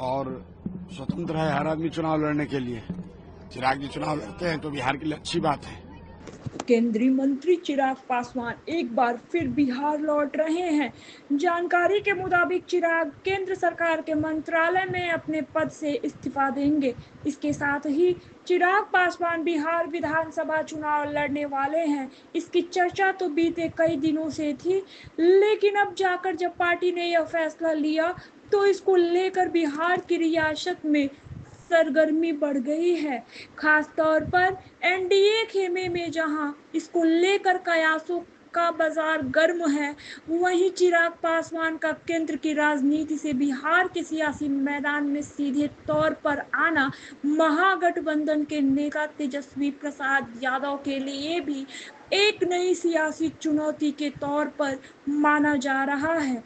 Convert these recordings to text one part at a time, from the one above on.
और स्वतंत्र है हर आदमी चुनाव लड़ने के लिए। चिराग जी चुनाव लड़ते हैं तो बिहार के लिए अच्छी बात है। केंद्रीय मंत्री चिराग पासवान एक बार फिर बिहार लौट रहे हैं। जानकारी के मुताबिक चिराग केंद्र सरकार के मंत्रालय में अपने पद से इस्तीफा देंगे। इसके साथ ही चिराग पासवान बिहार विधानसभा चुनाव लड़ने वाले हैं। इसकी चर्चा तो बीते कई दिनों से थी, लेकिन अब जाकर जब पार्टी ने यह फैसला लिया तो इसको लेकर बिहार की रियासत में सरगर्मी बढ़ गई है। खास तौर पर एनडीए खेमे में जहां इसको लेकर कयासों का बाजार गर्म है, वहीं चिराग पासवान का केंद्र की राजनीति से बिहार के सियासी मैदान में सीधे तौर पर आना महागठबंधन के नेता तेजस्वी प्रसाद यादव के लिए भी एक नई सियासी चुनौती के तौर पर माना जा रहा है।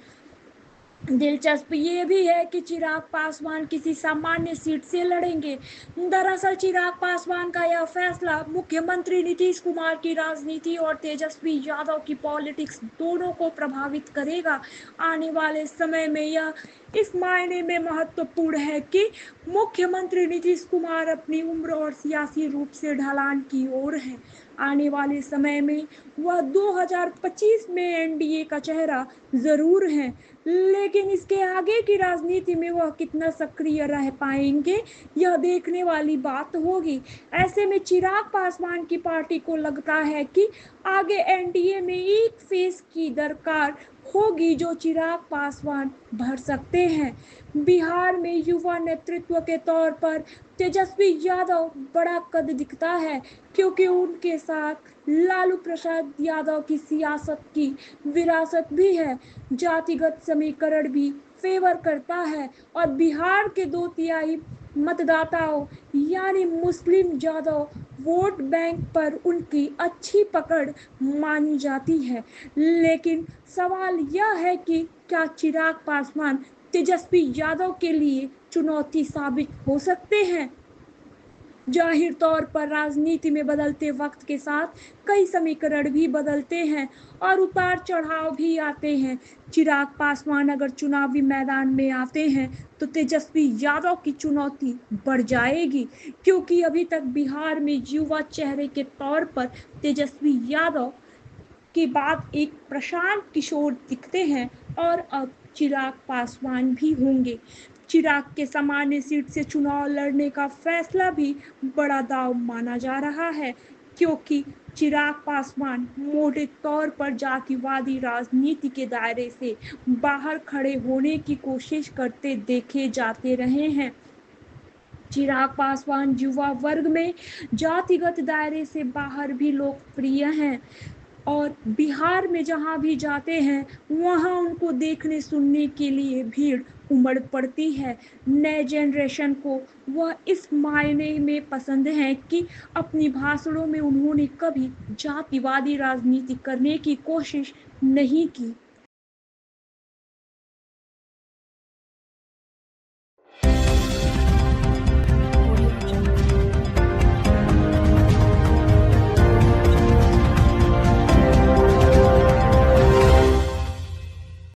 दिलचस्प ये भी है कि चिराग पासवान किसी सामान्य सीट से लड़ेंगे। दरअसल चिराग पासवान का यह फैसला मुख्यमंत्री नीतीश कुमार की राजनीति और तेजस्वी यादव की पॉलिटिक्स दोनों को प्रभावित करेगा। आने वाले समय में यह इस मायने में महत्वपूर्ण है कि मुख्यमंत्री नीतीश कुमार अपनी उम्र और सियासी रूप से ढलान की ओर है। आने वाले समय में वह 2025 में एनडीए का चेहरा जरूर है, लेकिन इसके आगे की राजनीति में वह कितना सक्रिय रह पाएंगे, यह देखने वाली बात होगी। ऐसे में चिराग पासवान की पार्टी को लगता है कि आगे एनडीए में एक फेस की दरकार होगी जो चिराग पासवान भर सकते हैं। बिहार में युवा नेतृत्व के तौर पर तेजस्वी यादव बड़ा कद दिखता है, क्योंकि उनके साथ लालू प्रसाद यादव की सियासत की विरासत भी है। जातिगत समीकरण भी फेवर करता है और बिहार के 2/3 मतदाताओं यानी मुस्लिम यादव वोट बैंक पर उनकी अच्छी पकड़ मानी जाती है। लेकिन सवाल यह है कि क्या चिराग पासवान तेजस्वी यादव के लिए चुनौती साबित हो सकते हैं। जाहिर तौर पर राजनीति में बदलते वक्त के साथ कई समीकरण भी बदलते हैं और उतार चढ़ाव भी आते हैं। चिराग पासवान अगर चुनावी मैदान में आते हैं तो तेजस्वी यादव की चुनौती बढ़ जाएगी, क्योंकि अभी तक बिहार में युवा चेहरे के तौर पर तेजस्वी यादव के बाद एक प्रशांत किशोर दिखते हैं और अब चिराग पासवान भी होंगे। चिराग के सामान्य सीट से चुनाव लड़ने का फैसला भी बड़ा दांव माना जा रहा है, क्योंकि चिराग पासवान मोटे तौर पर जातिवादी राजनीति के दायरे से बाहर खड़े होने की कोशिश करते देखे जाते रहे हैं। चिराग पासवान युवा वर्ग में जातिगत दायरे से बाहर भी लोकप्रिय हैं और बिहार में जहां भी जाते हैं वहां उनको देखने सुनने के लिए भीड़ उमड़ पड़ती है। नए जनरेशन को वह इस मायने में पसंद है कि अपनी भाषणों में उन्होंने कभी जातिवादी राजनीति करने की कोशिश नहीं की।